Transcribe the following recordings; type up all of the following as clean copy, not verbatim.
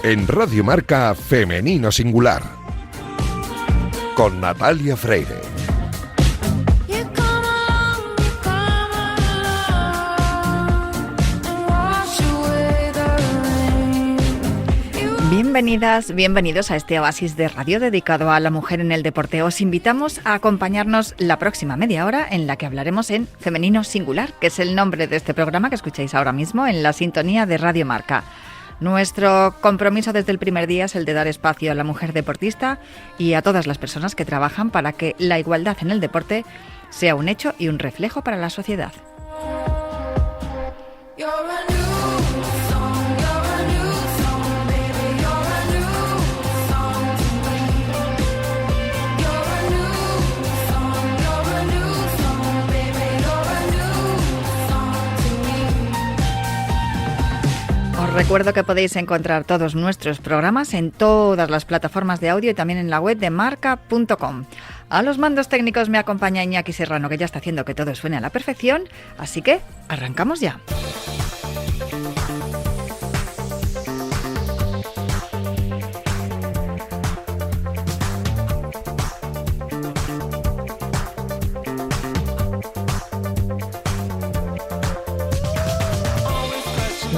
En Radio Marca Femenino Singular con Natalia Freire. Bienvenidas, bienvenidos a este oasis de radio dedicado a la mujer en el deporte. Os invitamos a acompañarnos la próxima media hora en la que hablaremos en Femenino Singular, que es el nombre de este programa que escucháis ahora mismo en la sintonía de Radio Marca. Nuestro compromiso desde el primer día es el de dar espacio a la mujer deportista y a todas las personas que trabajan para que la igualdad en el deporte sea un hecho y un reflejo para la sociedad. Os recuerdo que podéis encontrar todos nuestros programas en todas las plataformas de audio y también en la web de marca.com. A los mandos técnicos me acompaña Iñaki Serrano, que ya está haciendo que todo suene a la perfección, así que arrancamos ya.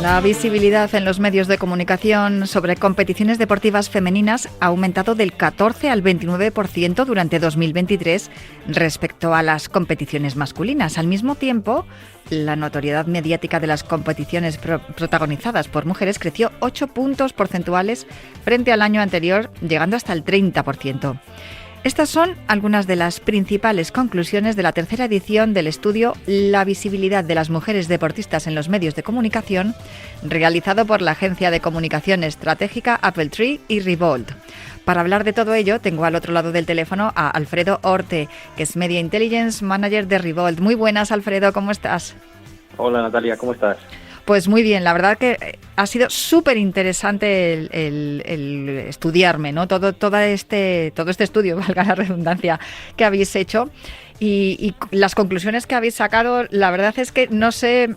La visibilidad en los medios de comunicación sobre competiciones deportivas femeninas ha aumentado del 14 al 29% durante 2023 respecto a las competiciones masculinas. Al mismo tiempo, la notoriedad mediática de las competiciones protagonizadas por mujeres creció 8 puntos porcentuales frente al año anterior, llegando hasta el 30%. Estas son algunas de las principales conclusiones de la tercera edición del estudio La visibilidad de las mujeres deportistas en los medios de comunicación, realizado por la agencia de comunicación estratégica Appletree y Revolt. Para hablar de todo ello, tengo al otro lado del teléfono a Alfredo Orte, que es Media Intelligence Manager de Revolt. Muy buenas, Alfredo, ¿cómo estás? Hola, Natalia, ¿cómo estás? Pues muy bien, la verdad que ha sido súper interesante el estudiarme, ¿no? Todo este estudio, valga la redundancia, que habéis hecho. Y las conclusiones que habéis sacado, la verdad es que no sé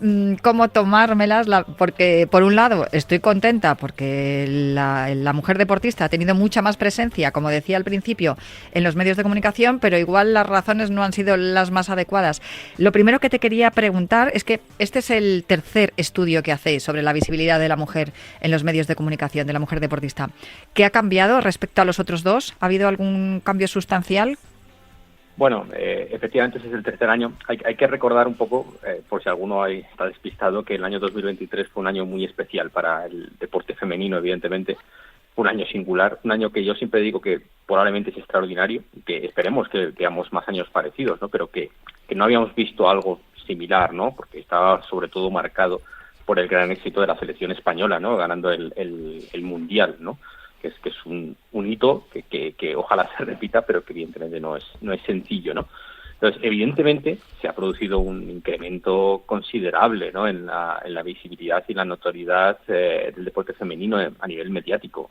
cómo tomármelas, porque por un lado estoy contenta porque la mujer deportista ha tenido mucha más presencia, como decía al principio, en los medios de comunicación, pero igual las razones no han sido las más adecuadas. Lo primero que te quería preguntar es que este es el tercer estudio que hacéis sobre la visibilidad de la mujer en los medios de comunicación, de la mujer deportista. ¿Qué ha cambiado respecto a los otros dos? ¿Ha habido algún cambio sustancial? Bueno, efectivamente ese es el tercer año. Hay que recordar un poco, por si alguno está despistado, que el año 2023 fue un año muy especial para el deporte femenino, evidentemente. Fue un año singular, un año que yo siempre digo que probablemente es extraordinario, que esperemos que veamos más años parecidos, ¿no? Pero que no habíamos visto algo similar, ¿no? Porque estaba sobre todo marcado por el gran éxito de la selección española, ¿no? Ganando el Mundial, ¿no? Que es un hito que ojalá se repita, pero que evidentemente no es sencillo, ¿no? Entonces, evidentemente, se ha producido un incremento considerable, ¿no? en la visibilidad y la notoriedad del deporte femenino a nivel mediático.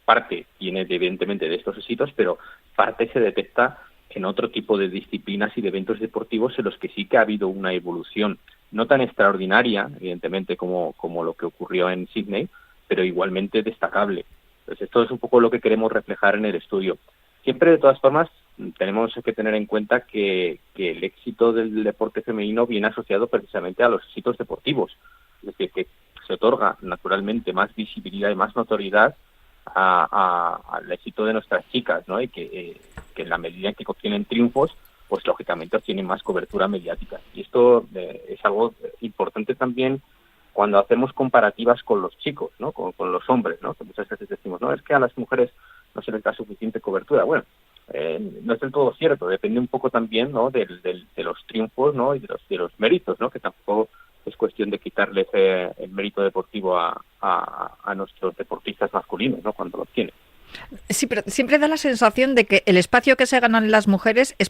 Parte viene evidentemente de estos éxitos, pero parte se detecta en otro tipo de disciplinas y de eventos deportivos en los que sí que ha habido una evolución, no tan extraordinaria, evidentemente, como lo que ocurrió en Sydney, pero igualmente destacable. Entonces, esto es un poco lo que queremos reflejar en el estudio. Siempre, de todas formas, tenemos que tener en cuenta que el éxito del deporte femenino viene asociado precisamente a los éxitos deportivos. Es decir, que se otorga naturalmente más visibilidad y más notoriedad al éxito de nuestras chicas, ¿no? Y que en la medida en que obtienen triunfos, pues lógicamente obtienen más cobertura mediática. Y esto es algo importante también cuando hacemos comparativas con los chicos, ¿no? Con los hombres, ¿no? Que muchas veces decimos, no, es que a las mujeres no se les da suficiente cobertura. Bueno, no es del todo cierto, depende un poco también, ¿no? de los triunfos, ¿no? Y de los méritos, ¿no? Que tampoco es cuestión de quitarles el mérito deportivo a nuestros deportistas masculinos, ¿no? Cuando los tienen. Sí, pero siempre da la sensación de que el espacio que se ganan las mujeres es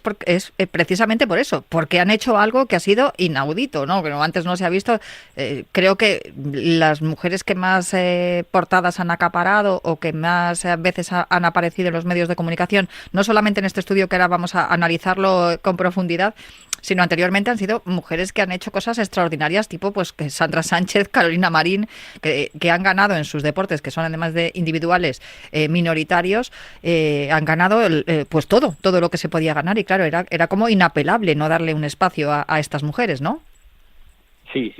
precisamente por eso, porque han hecho algo que ha sido inaudito, ¿no? Que antes no se ha visto. Creo que las mujeres que más portadas han acaparado o que más veces han aparecido en los medios de comunicación, no solamente en este estudio que ahora vamos a analizarlo con profundidad, sino anteriormente han sido mujeres que han hecho cosas extraordinarias, tipo pues que Sandra Sánchez, Carolina Marín, que han ganado en sus deportes, que son además de individuales, minoritarios, han ganado pues todo lo que se podía ganar, y claro, era como inapelable no darle un espacio a estas mujeres, ¿no? Sí,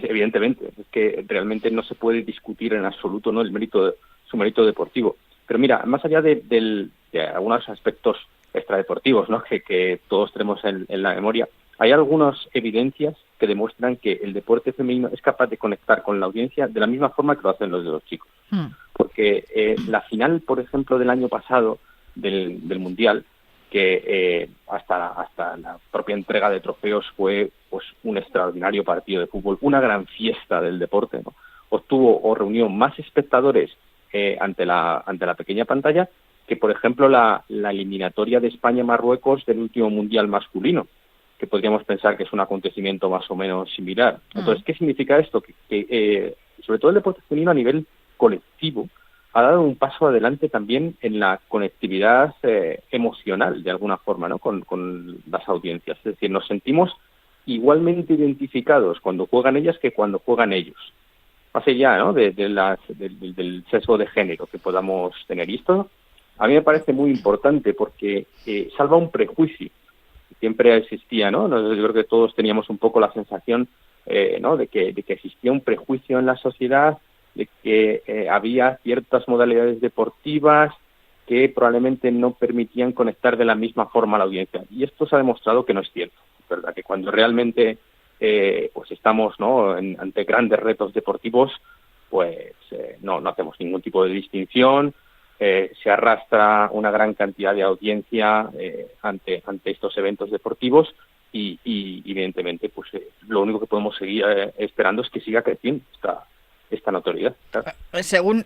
evidentemente, es que realmente no se puede discutir en absoluto, ¿no?, su mérito deportivo. Pero mira, más allá de algunos aspectos extradeportivos, ¿no?, que todos tenemos en la memoria, hay algunas evidencias que demuestran que el deporte femenino es capaz de conectar con la audiencia de la misma forma que lo hacen los de los chicos. Porque la final, por ejemplo, del año pasado del Mundial, que hasta la propia entrega de trofeos fue pues un extraordinario partido de fútbol, una gran fiesta del deporte, ¿no? Obtuvo o reunió más espectadores ante la pequeña pantalla que, por ejemplo, la eliminatoria de España-Marruecos del último Mundial masculino, que podríamos pensar que es un acontecimiento más o menos similar. Entonces, ¿qué significa esto? Que sobre todo el deporte femenino a nivel colectivo ha dado un paso adelante también en la conectividad emocional, de alguna forma, ¿no?, con las audiencias. Es decir, nos sentimos igualmente identificados cuando juegan ellas que cuando juegan ellos. Más allá, ¿no?, del sesgo de género que podamos tener. Y esto a mí me parece muy importante porque salva un prejuicio. Siempre existía, ¿no? Yo creo que todos teníamos un poco la sensación, ¿no?, de que existía un prejuicio en la sociedad, de que había ciertas modalidades deportivas que probablemente no permitían conectar de la misma forma a la audiencia. Y esto se ha demostrado que no es cierto, ¿verdad? Que cuando realmente pues estamos, ¿no?, ante grandes retos deportivos, pues no hacemos ningún tipo de distinción. Se arrastra una gran cantidad de audiencia ante estos eventos deportivos y evidentemente pues lo único que podemos seguir esperando es que siga creciendo esta notoriedad. Claro. Según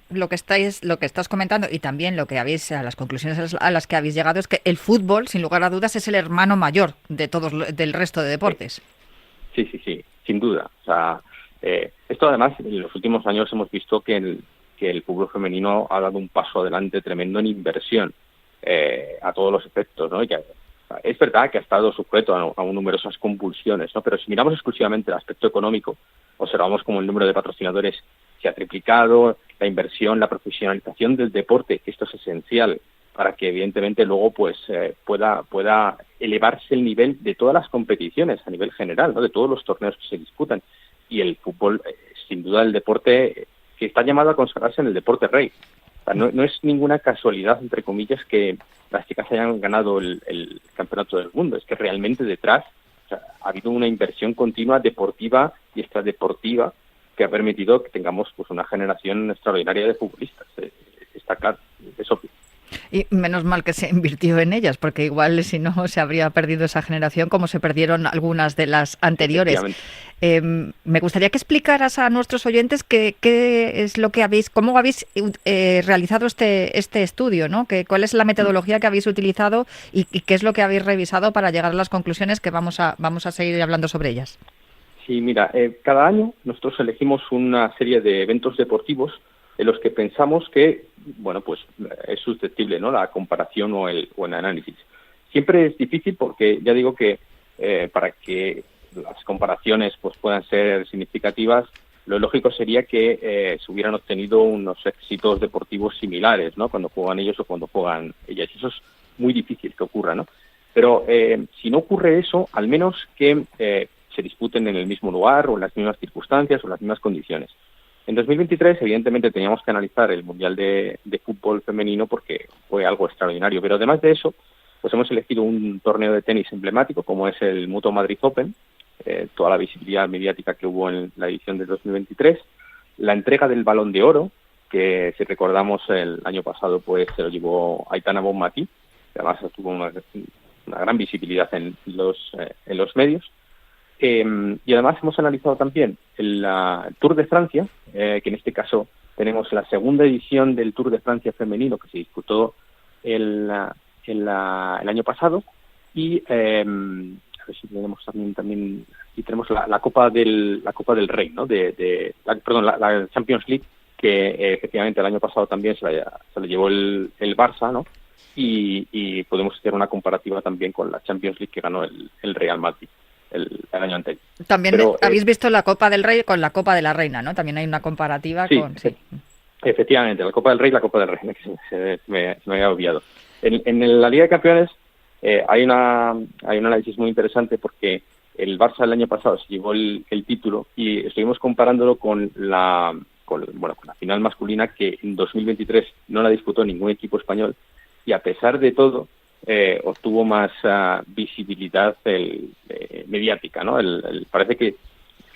lo que estás comentando y también lo que a las conclusiones a las que habéis llegado, es que el fútbol, sin lugar a dudas, es el hermano mayor de todos del resto de deportes. Sí, sin duda. O sea, esto además en los últimos años hemos visto que el fútbol femenino ha dado un paso adelante tremendo en inversión a todos los efectos, ¿no? Es verdad que ha estado sujeto a numerosas convulsiones, ¿no? Pero si miramos exclusivamente el aspecto económico, observamos como el número de patrocinadores se ha triplicado, la inversión, la profesionalización del deporte, que esto es esencial para que evidentemente luego pues pueda elevarse el nivel de todas las competiciones a nivel general, ¿no?, de todos los torneos que se disputan. Y el fútbol, sin duda, el deporte que está llamado a consagrarse en el deporte rey. O sea, no es ninguna casualidad, entre comillas, que las chicas hayan ganado el campeonato del mundo. Es que realmente detrás, o sea, ha habido una inversión continua deportiva y extradeportiva que ha permitido que tengamos pues una generación extraordinaria de futbolistas. Está claro, es obvio. Y menos mal que se invirtió en ellas, porque igual si no se habría perdido esa generación como se perdieron algunas de las anteriores. Me gustaría que explicaras a nuestros oyentes qué es lo que cómo habéis realizado este estudio, ¿no? ¿Cuál es la metodología que habéis utilizado y qué es lo que habéis revisado para llegar a las conclusiones que vamos a seguir hablando sobre ellas? Sí, mira, cada año nosotros elegimos una serie de eventos deportivos en los que pensamos que, bueno, pues es susceptible, ¿no?, la comparación o el análisis. Siempre es difícil porque ya digo que para que las comparaciones pues puedan ser significativas, lo lógico sería que se hubieran obtenido unos éxitos deportivos similares, ¿no?, cuando juegan ellos o cuando juegan ellas. Eso es muy difícil que ocurra, ¿no? Pero si no ocurre eso, al menos que se disputen en el mismo lugar o en las mismas circunstancias o en las mismas condiciones. En 2023, evidentemente, teníamos que analizar el Mundial de Fútbol Femenino porque fue algo extraordinario. Pero además de eso, pues hemos elegido un torneo de tenis emblemático como es el Mutua Madrid Open, toda la visibilidad mediática que hubo en la edición de 2023, la entrega del Balón de Oro, que si recordamos el año pasado pues se lo llevó Aitana Bonmatí, que además tuvo una gran visibilidad en los medios. Y además hemos analizado también el Tour de Francia, que en este caso tenemos la segunda edición del Tour de Francia femenino que se disputó el año pasado, y a ver si tenemos también y tenemos la Copa del Rey, ¿no? La Champions League, que efectivamente el año pasado también se la llevó el Barça, ¿no? Y podemos hacer una comparativa también con la Champions League que ganó el Real Madrid el año anterior. También habéis visto la Copa del Rey con la Copa de la Reina, ¿no? También hay una comparativa con... Sí, efectivamente, la Copa del Rey y la Copa del Reina, que se me había olvidado. En la Liga de Campeones hay un análisis muy interesante, porque el Barça el año pasado se llevó el título, y estuvimos comparándolo con la final masculina, que en 2023 no la disputó ningún equipo español, y a pesar de todo obtuvo más visibilidad mediática, ¿no? Parece que,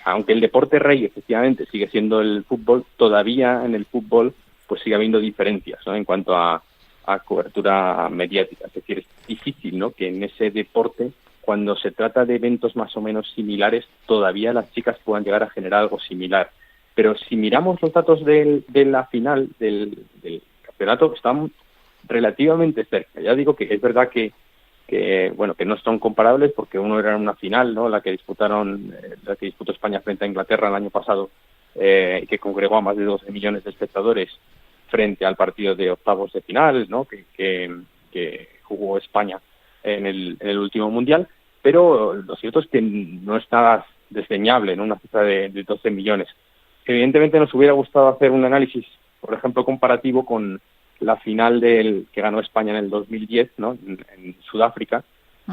aunque el deporte rey efectivamente sigue siendo el fútbol, todavía en el fútbol pues sigue habiendo diferencias, ¿no? En cuanto a cobertura mediática. Es decir, es difícil, ¿no?, que en ese deporte, cuando se trata de eventos más o menos similares, todavía las chicas puedan llegar a generar algo similar. Pero si miramos los datos de la final del campeonato, están relativamente cerca. Ya digo que es verdad que no son comparables, porque uno era una final, ¿no?, la que disputó España frente a Inglaterra el año pasado, que congregó a más de 12 millones de espectadores, frente al partido de octavos de final, ¿no?, que jugó España en el último mundial. Pero lo cierto es que no es nada desdeñable, ¿no?, una cifra de 12 millones. Evidentemente nos hubiera gustado hacer un análisis, por ejemplo, comparativo con la final que ganó España en el 2010, ¿no?, en Sudáfrica,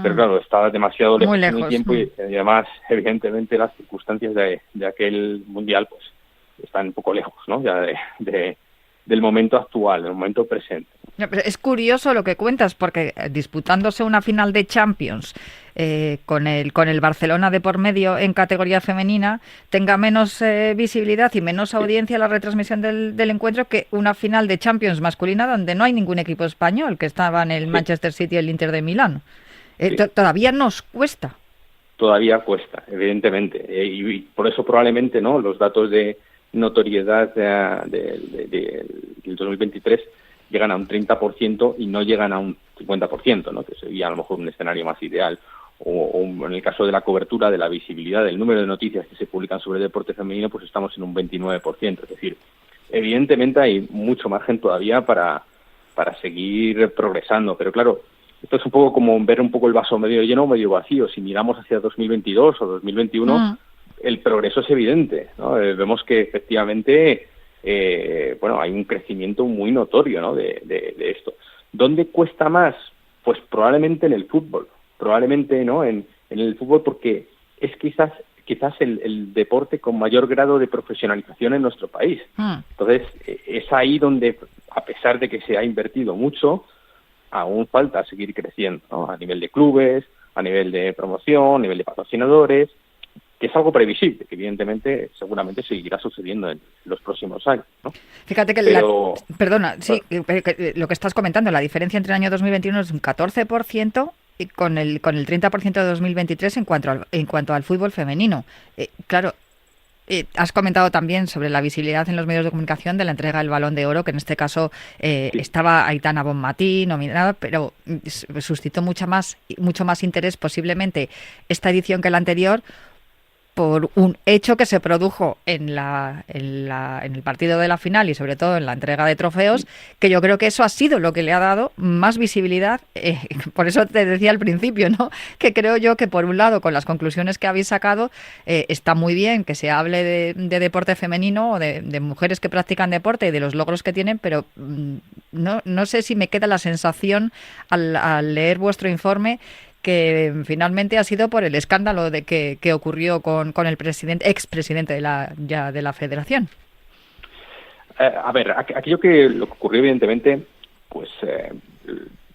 pero claro, estaba demasiado lejos en el tiempo, y además, evidentemente, las circunstancias de aquel mundial pues están un poco lejos, ¿no?, ya del momento actual, del momento presente. Es curioso lo que cuentas, porque disputándose una final de Champions con el Barcelona de por medio en categoría femenina, tenga menos visibilidad y menos audiencia la retransmisión del encuentro que una final de Champions masculina donde no hay ningún equipo español, que estaban el Manchester City y el Inter de Milán. Todavía nos cuesta. Todavía cuesta, evidentemente. Y por eso probablemente, ¿no?, los datos de notoriedad del 2023 llegan a un 30% y no llegan a un 50%, ¿no?, que sería a lo mejor un escenario más ideal. O en el caso de la cobertura, de la visibilidad, del número de noticias que se publican sobre el deporte femenino, pues estamos en un 29%. Es decir, evidentemente hay mucho margen todavía para seguir progresando. Pero claro, esto es un poco como ver un poco el vaso medio lleno o medio vacío. Si miramos hacia 2022 o 2021, el progreso es evidente, ¿no? Vemos que efectivamente hay un crecimiento muy notorio, ¿no?, de esto. ¿Dónde cuesta más? Pues probablemente en el fútbol. Probablemente, ¿no?, en el fútbol, porque es quizás el deporte con mayor grado de profesionalización en nuestro país. Entonces, es ahí donde, a pesar de que se ha invertido mucho, aún falta seguir creciendo, ¿no?, a nivel de clubes, a nivel de promoción, a nivel de patrocinadores, que es algo previsible, que evidentemente seguramente seguirá sucediendo en los próximos años, ¿no? Fíjate que lo que estás comentando, la diferencia entre el año 2021 es un 14%, y con el 30% de 2023 en cuanto al fútbol femenino. Has comentado también sobre la visibilidad en los medios de comunicación de la entrega del Balón de Oro, que en este caso estaba Aitana Bonmatí nominada, pero suscitó mucho más interés posiblemente esta edición que la anterior, por un hecho que se produjo en el partido de la final y sobre todo en la entrega de trofeos, que yo creo que eso ha sido lo que le ha dado más visibilidad. Por eso te decía al principio, ¿no?, que creo yo que por un lado, con las conclusiones que habéis sacado, está muy bien que se hable de deporte femenino o de mujeres que practican deporte y de los logros que tienen, pero no sé si me queda la sensación al leer vuestro informe que finalmente ha sido por el escándalo que ocurrió con el expresidente de la Federación. Aquello lo que ocurrió evidentemente, pues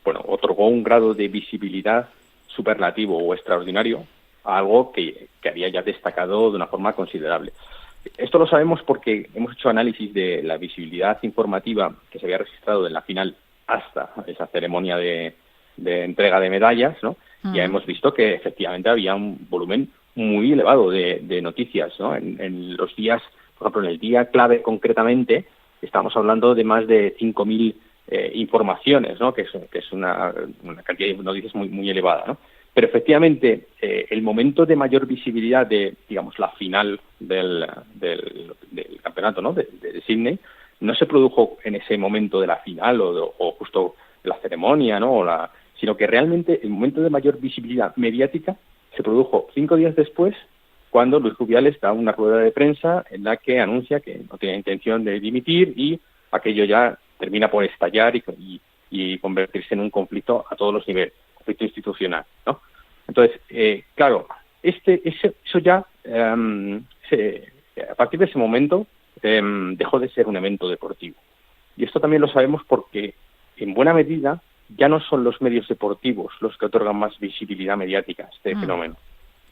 otorgó un grado de visibilidad superlativo o extraordinario a algo que había ya destacado de una forma considerable. Esto lo sabemos porque hemos hecho análisis de la visibilidad informativa que se había registrado en la final hasta esa ceremonia de entrega de medallas, ¿no? Ya hemos visto que efectivamente había un volumen muy elevado de noticias, ¿no? En los días, por ejemplo, en el día clave concretamente, estamos hablando de más de 5.000 informaciones, ¿no? Que es una cantidad de noticias muy, muy elevada, ¿no? Pero efectivamente, el momento de mayor visibilidad de, digamos, la final del campeonato, ¿no? de Sydney, no se produjo en ese momento de la final o justo la ceremonia, ¿no? Sino que realmente el momento de mayor visibilidad mediática se produjo 5 días después, cuando Luis Rubiales da una rueda de prensa en la que anuncia que no tiene intención de dimitir y aquello ya termina por estallar y convertirse en un conflicto a todos los niveles, conflicto institucional, ¿no? Entonces, claro, eso ya, a partir de ese momento, dejó de ser un evento deportivo. Y esto también lo sabemos porque, en buena medida, ya no son los medios deportivos los que otorgan más visibilidad mediática a este fenómeno.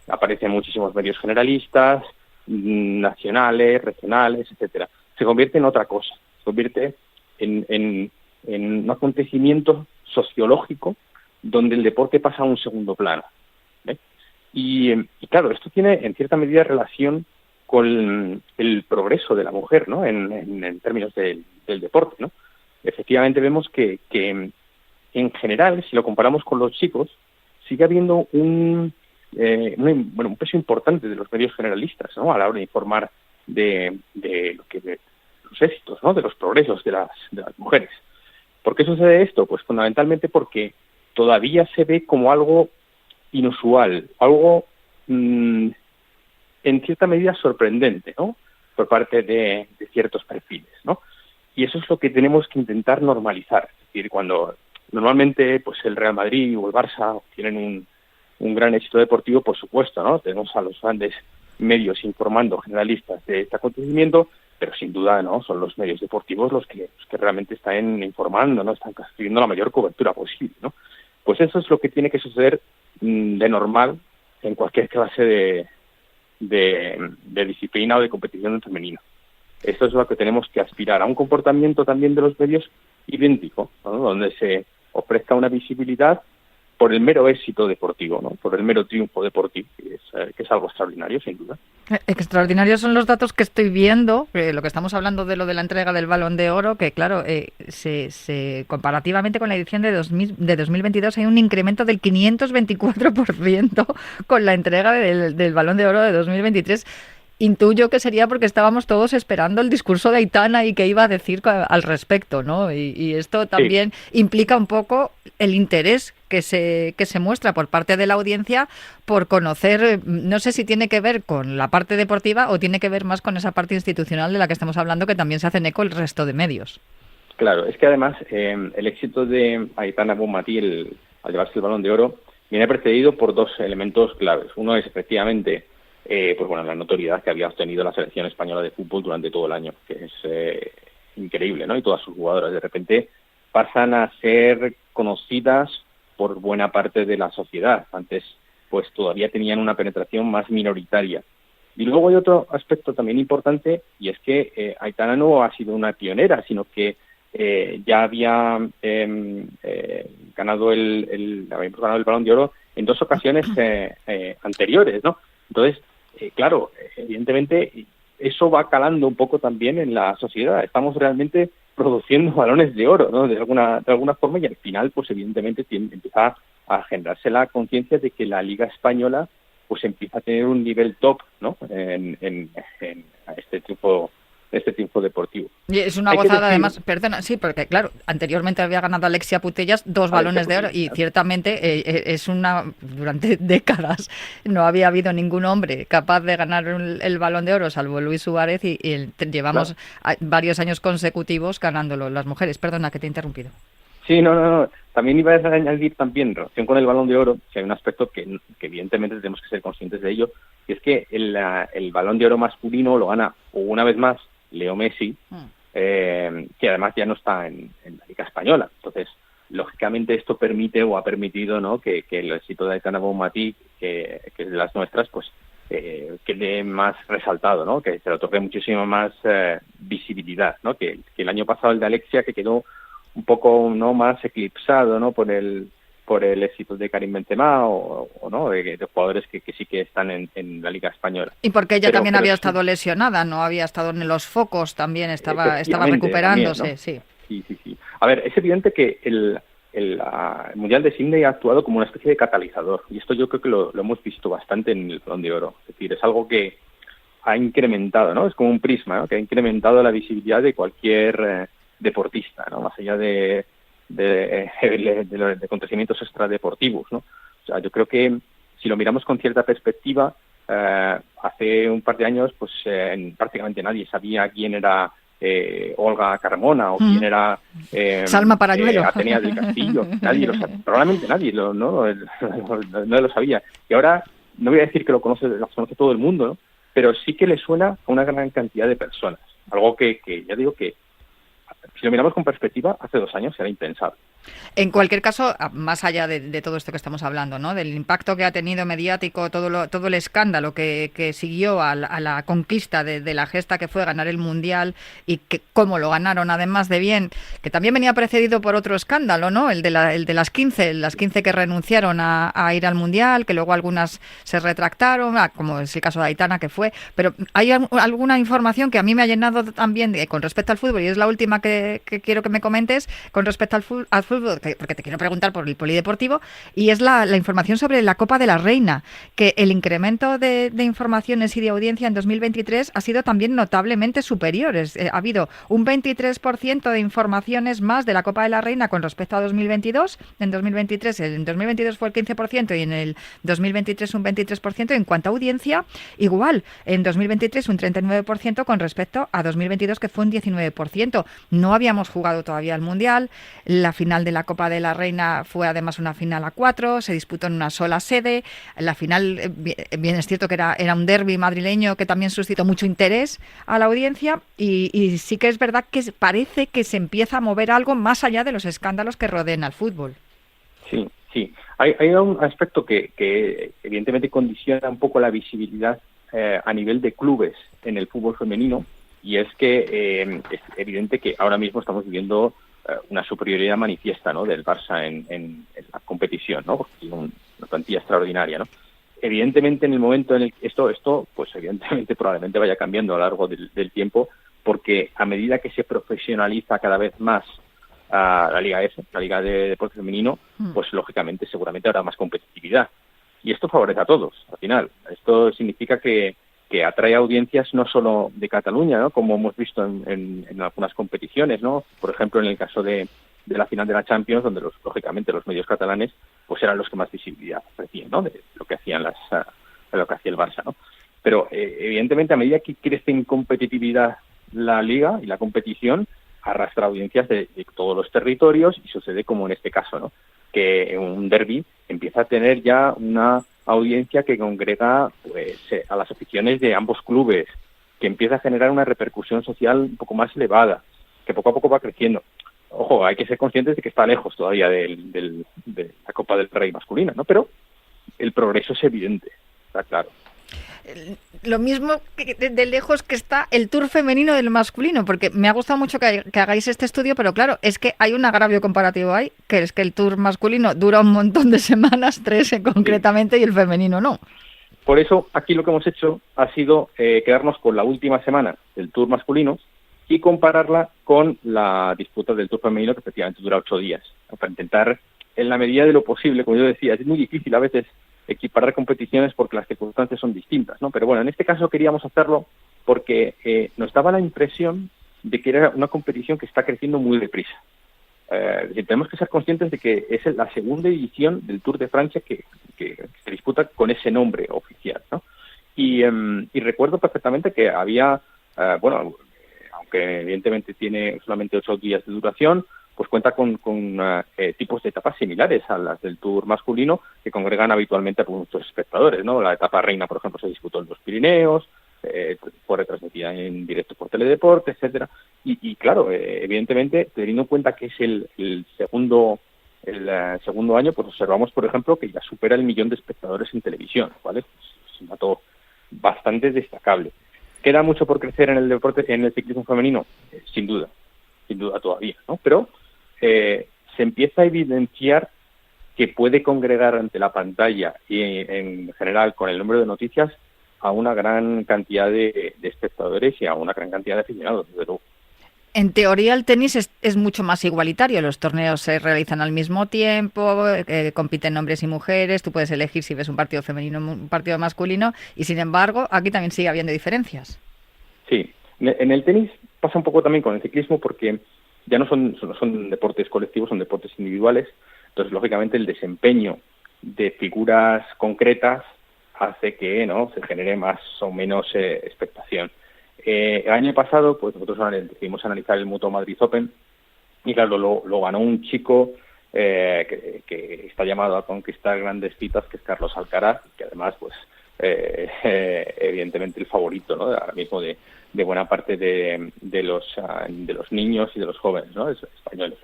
Aparecen muchísimos medios generalistas, nacionales, regionales, etcétera. Se convierte en otra cosa, se convierte en un acontecimiento sociológico donde el deporte pasa a un segundo plano. Y claro, esto tiene en cierta medida relación con el progreso de la mujer, ¿no? En términos del deporte, ¿no? Efectivamente vemos que en general, si lo comparamos con los chicos, sigue habiendo un peso importante de los medios generalistas, ¿no? A la hora de informar de los éxitos, ¿no? De los progresos de las mujeres. ¿Por qué sucede esto? Pues fundamentalmente porque todavía se ve como algo inusual, algo en cierta medida sorprendente, ¿no? Por parte de ciertos perfiles, ¿no? Y eso es lo que tenemos que intentar normalizar. Es decir, cuando normalmente pues el Real Madrid o el Barça tienen un gran éxito deportivo, por supuesto, ¿no? Tenemos a los grandes medios informando, generalistas, de este acontecimiento, pero sin duda, ¿no? Son los medios deportivos los que realmente están informando, ¿no? Están consiguiendo la mayor cobertura posible, ¿no? Pues eso es lo que tiene que suceder de normal en cualquier clase de disciplina o de competición femenina. Esto es lo que tenemos que aspirar, a un comportamiento también de los medios idéntico, ¿no? Donde se ofrezca una visibilidad por el mero éxito deportivo, ¿no? Por el mero triunfo deportivo, que es algo extraordinario, sin duda. Extraordinarios son los datos que estoy viendo, lo que estamos hablando de lo de la entrega del Balón de Oro, que claro, comparativamente con la edición de 2022 hay un incremento del 524% con la entrega del Balón de Oro de 2023. Intuyo que sería porque estábamos todos esperando el discurso de Aitana y qué iba a decir al respecto, ¿no? Y esto también implica un poco el interés que se muestra por parte de la audiencia por conocer, no sé si tiene que ver con la parte deportiva o tiene que ver más con esa parte institucional de la que estamos hablando, que también se hacen eco el resto de medios. Claro, es que además el éxito de Aitana Bonmatí al llevarse el Balón de Oro viene precedido por dos elementos claves. Uno es efectivamente la notoriedad que había obtenido la selección española de fútbol durante todo el año, que es increíble, ¿no? Y todas sus jugadoras de repente pasan a ser conocidas por buena parte de la sociedad. Antes, pues todavía tenían una penetración más minoritaria. Y luego hay otro aspecto también importante, y es que Aitana no ha sido una pionera, sino que ya había ganado el Balón de Oro en 2 ocasiones anteriores, ¿no? Entonces, claro, evidentemente eso va calando un poco también en la sociedad. Estamos realmente produciendo balones de oro, ¿no? De alguna forma, y al final, pues evidentemente empieza a generarse la conciencia de que la Liga Española pues empieza a tener un nivel top, ¿no? En este triunfo deportivo. Y es una gozada, además, perdona, sí, porque claro, anteriormente había ganado Alexia Putellas 2 balones de oro y ciertamente durante décadas no había habido ningún hombre capaz de ganar el Balón de Oro, salvo Luis Suárez, y llevamos varios años consecutivos ganándolo las mujeres. Perdona que te he interrumpido. Sí, no. También iba a añadir también, en relación con el Balón de Oro, que hay un aspecto que evidentemente tenemos que ser conscientes de ello, y es que el Balón de Oro masculino lo gana una vez más Leo Messi, que además ya no está en la Liga Española. Entonces, lógicamente esto permite o ha permitido, ¿no? que el éxito de Aitana Bonmatí, que es de las nuestras, pues quede más resaltado, ¿no? Que se le otorgue muchísima más visibilidad, ¿no? Que el año pasado el de Alexia, que quedó un poco no más eclipsado, ¿no? por el por el éxito de Karim Benzema o no, de jugadores que sí que están en la Liga Española. Y porque ella también había sí, estado lesionada, no había estado en los focos, también estaba recuperándose, también, ¿no? Sí. A ver, es evidente que el Mundial de Sydney ha actuado como una especie de catalizador, y esto yo creo que lo hemos visto bastante en el Balón de Oro. Es decir, es algo que ha incrementado, ¿no? Es como un prisma, ¿no? Que ha incrementado la visibilidad de cualquier deportista, ¿no? Más allá de acontecimientos extradeportivos, ¿no? O sea, yo creo que si lo miramos con cierta perspectiva, hace un par de años, pues prácticamente nadie sabía quién era Olga Carmona o quién era Salma Parayuelo, Atenea del Castillo. Nadie lo sabía, probablemente nadie no lo sabía. Y ahora, no voy a decir que lo conoce todo el mundo, ¿no? Pero sí que le suena a una gran cantidad de personas. Algo que ya digo que, si lo miramos con perspectiva, hace 2 años era impensable. En cualquier caso, más allá de todo esto que estamos hablando, ¿no? Del impacto que ha tenido mediático, todo el escándalo que siguió a la conquista de la gesta que fue ganar el Mundial y que cómo lo ganaron, además de bien, que también venía precedido por otro escándalo, ¿no? El de las 15 que renunciaron a ir al Mundial, que luego algunas se retractaron, como es el caso de Aitana, que fue. Pero hay alguna información que a mí me ha llenado también con respecto al fútbol, y es la última que quiero que me comentes con respecto al fútbol, porque te quiero preguntar por el polideportivo, y es la información sobre la Copa de la Reina, que el incremento de informaciones y de audiencia en 2023 ha sido también notablemente superior. Ha habido un 23% de informaciones más de la Copa de la Reina con respecto a 2022. En 2022 fue el 15% y en el 2023 un 23%. En cuanto a audiencia, igual, en 2023 un 39% con respecto a 2022, que fue un 19%. No habíamos jugado todavía el Mundial. La final de la Copa de la Reina fue además una final a 4, se disputó en una sola sede. La final, bien es cierto que era un derbi madrileño que también suscitó mucho interés a la audiencia, y sí que es verdad que parece que se empieza a mover algo más allá de los escándalos que rodean al fútbol. Sí. Hay un aspecto que evidentemente condiciona un poco la visibilidad a nivel de clubes en el fútbol femenino, y es que es evidente que ahora mismo estamos viviendo una superioridad manifiesta, ¿no?, del Barça en la competición, ¿no?, porque tiene una plantilla extraordinaria, ¿no? Evidentemente, en el momento en el que esto, pues evidentemente probablemente vaya cambiando a lo largo del tiempo, porque a medida que se profesionaliza cada vez más la Liga F, la Liga de Deporte Femenino, pues lógicamente seguramente habrá más competitividad. Y esto favorece a todos, al final. Esto significa que atrae audiencias no solo de Cataluña, ¿no?, como hemos visto en algunas competiciones, ¿no? Por ejemplo, en el caso de la final de la Champions, donde lógicamente los medios catalanes pues eran los que más visibilidad ofrecían, ¿no?, de lo que hacían lo que hacía el Barça, ¿no? Pero evidentemente, a medida que crece en competitividad la liga y la competición, arrastra audiencias de todos los territorios, y sucede como en este caso, ¿no?, que un derbi empieza a tener ya una audiencia que congrega pues a las aficiones de ambos clubes, que empieza a generar una repercusión social un poco más elevada, que poco a poco va creciendo. Ojo, hay que ser conscientes de que está lejos todavía de la Copa del Rey masculina, ¿no? Pero el progreso es evidente, está claro. Lo mismo que de lejos que está el Tour femenino del masculino, porque me ha gustado mucho que hagáis este estudio, pero claro, es que hay un agravio comparativo ahí, que es que el Tour masculino dura un montón de semanas, 3 concretamente, sí, y el femenino no. Por eso aquí lo que hemos hecho ha sido quedarnos con la última semana del Tour masculino y compararla con la disputa del Tour femenino, que efectivamente dura 8 días, ¿no?, para intentar, en la medida de lo posible, como yo decía, es muy difícil a veces equiparar competiciones porque las circunstancias son distintas, ¿no? Pero bueno, en este caso queríamos hacerlo porque nos daba la impresión de que era una competición que está creciendo muy deprisa. Tenemos que ser conscientes de que es la segunda edición del Tour de Francia que se disputa con ese nombre oficial, ¿no? Y recuerdo perfectamente que había, aunque evidentemente tiene solamente 8 días de duración, pues cuenta con tipos de etapas similares a las del Tour masculino, que congregan habitualmente a muchos espectadores, ¿no? La etapa reina, por ejemplo, se disputó en los Pirineos, fue retransmitida en directo por Teledeporte, etcétera. Y claro, evidentemente, teniendo en cuenta que es el segundo año, pues observamos, por ejemplo, que ya supera el 1 millón de espectadores en televisión, ¿vale? Es un dato bastante destacable. ¿Queda mucho por crecer en el deporte, en el ciclismo femenino? Sin duda todavía, ¿no? Pero se empieza a evidenciar que puede congregar ante la pantalla y en general con el número de noticias a una gran cantidad de espectadores y a una gran cantidad de aficionados, desde luego. En teoría el tenis es mucho más igualitario, los torneos se realizan al mismo tiempo, compiten hombres y mujeres, tú puedes elegir si ves un partido femenino o un partido masculino, y sin embargo aquí también sigue habiendo diferencias. Sí, en el tenis pasa un poco también con el ciclismo, porque ya no son deportes colectivos, son deportes individuales. Entonces, lógicamente, el desempeño de figuras concretas hace que se genere más o menos expectación. El año pasado, pues nosotros decidimos analizar el Mutua Madrid Open, y claro, lo ganó un chico que está llamado a conquistar grandes citas, que es Carlos Alcaraz, que además, pues, evidentemente el favorito, ¿no? Ahora mismo de buena parte de los niños y de los jóvenes, ¿no? Españoles.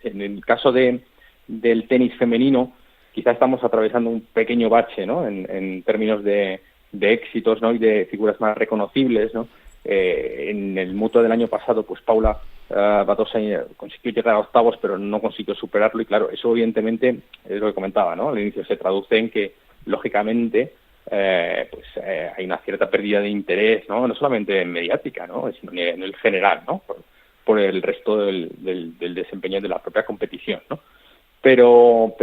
En el caso del tenis femenino, quizá estamos atravesando un pequeño bache, ¿no? En términos de éxitos, ¿no? Y de figuras más reconocibles, ¿no? En el Mutua del año pasado, pues Paula Badosa consiguió llegar a octavos, pero no consiguió superarlo, y claro, eso evidentemente es lo que comentaba, ¿no? Al inicio se traduce en que, lógicamente, hay una cierta pérdida de interés, no solamente mediática, ¿no? Sino en el general, ¿no? Por el resto del desempeño de la propia competición, ¿no? Pero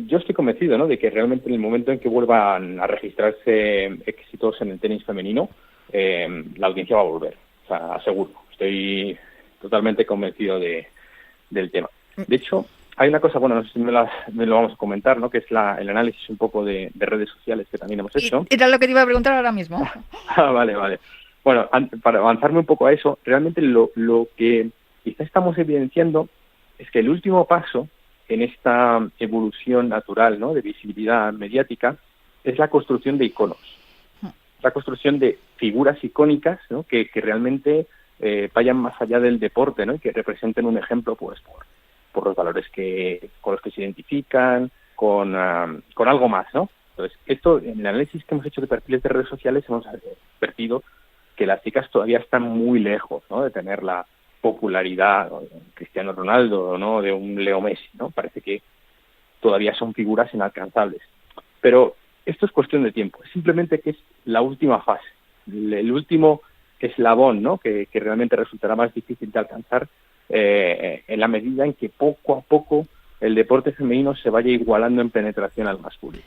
yo estoy convencido, ¿no? De que realmente en el momento en que vuelvan a registrarse éxitos en el tenis femenino, la audiencia va a volver, o sea, aseguro. Estoy totalmente convencido del tema. De hecho, hay una cosa, bueno, no sé si me lo vamos a comentar, ¿no? Que es el análisis un poco de redes sociales que también hemos hecho. Era lo que te iba a preguntar ahora mismo. Vale. Bueno, para avanzarme un poco a eso, realmente lo que quizá estamos evidenciando es que el último paso en esta evolución natural, ¿no? De visibilidad mediática es la construcción de iconos, la construcción de figuras icónicas, ¿no? Que realmente vayan más allá del deporte, ¿no? Y que representen un ejemplo, pues, por los valores con los que se identifican, con algo más, ¿no? Entonces, esto, en el análisis que hemos hecho de perfiles de redes sociales, hemos advertido que las chicas todavía están muy lejos, ¿no? De tener la popularidad de Cristiano Ronaldo, ¿no? De un Leo Messi, ¿no? Parece que todavía son figuras inalcanzables. Pero esto es cuestión de tiempo. Es simplemente que es la última fase, el último eslabón, ¿no? Que realmente resultará más difícil de alcanzar en la medida en que poco a poco el deporte femenino se vaya igualando en penetración al masculino.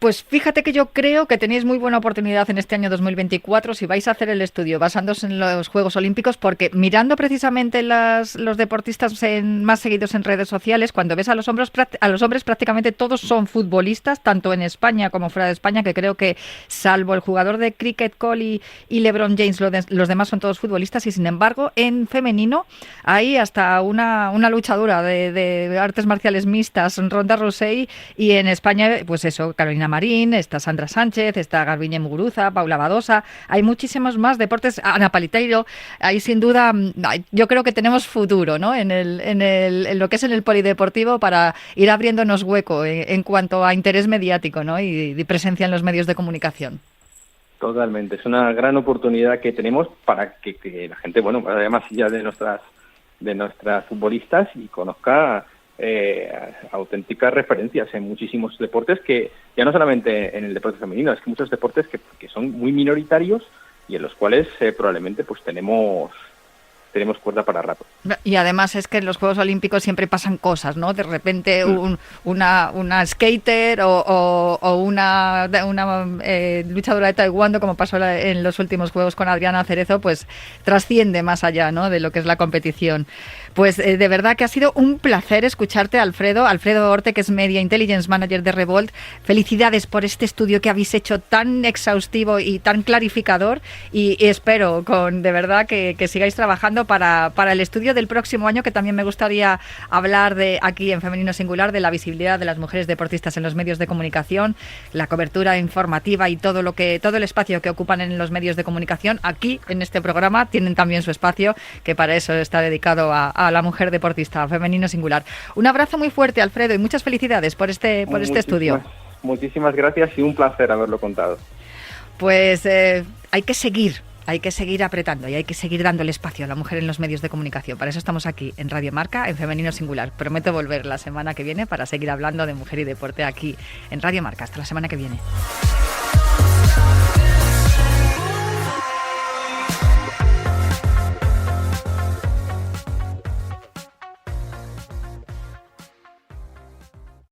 Pues fíjate que yo creo que tenéis muy buena oportunidad en este año 2024 si vais a hacer el estudio basándose en los Juegos Olímpicos, porque mirando precisamente los deportistas más seguidos en redes sociales, cuando ves a los hombres prácticamente todos son futbolistas, tanto en España como fuera de España, que creo que salvo el jugador de cricket Kohli y LeBron James, los demás son todos futbolistas, y sin embargo en femenino hay hasta una luchadora de artes marciales mixtas, Ronda Rousey, y en España pues eso, Carolina Marín, está Sandra Sánchez, está Garbiñe Muguruza, Paula Badosa, hay muchísimos más deportes, Ana Paliteiro, ahí sin duda yo creo que tenemos futuro, ¿no? En lo que es en el polideportivo, para ir abriéndonos hueco en cuanto a interés mediático, ¿no? Y presencia en los medios de comunicación. Totalmente, es una gran oportunidad que tenemos para que la gente, bueno, además ya de nuestras futbolistas, y conozca auténticas referencias en muchísimos deportes, que ya no solamente en el deporte femenino, es que muchos deportes que son muy minoritarios y en los cuales probablemente pues tenemos cuerda para rato. Y además es que en los Juegos Olímpicos siempre pasan cosas, ¿no? De repente una skater o una luchadora de taekwondo, como pasó en los últimos Juegos con Adriana Cerezo, pues trasciende más allá, ¿no? De lo que es la competición. Pues de verdad que ha sido un placer escucharte, Alfredo Orte, que es Media Intelligence Manager de Revolt. Felicidades por este estudio que habéis hecho tan exhaustivo y tan clarificador, y espero de verdad que sigáis trabajando para el estudio del próximo año, que también me gustaría hablar de aquí en Femenino Singular, de la visibilidad de las mujeres deportistas en los medios de comunicación, la cobertura informativa y todo el espacio que ocupan en los medios de comunicación. Aquí en este programa tienen también su espacio, que para eso está dedicado a la mujer deportista, Femenino Singular. Un abrazo muy fuerte, Alfredo, y muchas felicidades por este estudio. Muchísimas gracias y un placer haberlo contado. Pues hay que seguir hay que seguir apretando y hay que seguir dándole espacio a la mujer en los medios de comunicación. Para eso estamos aquí en Radio Marca, en Femenino Singular. Prometo volver la semana que viene para seguir hablando de mujer y deporte aquí en Radio Marca. Hasta la semana que viene.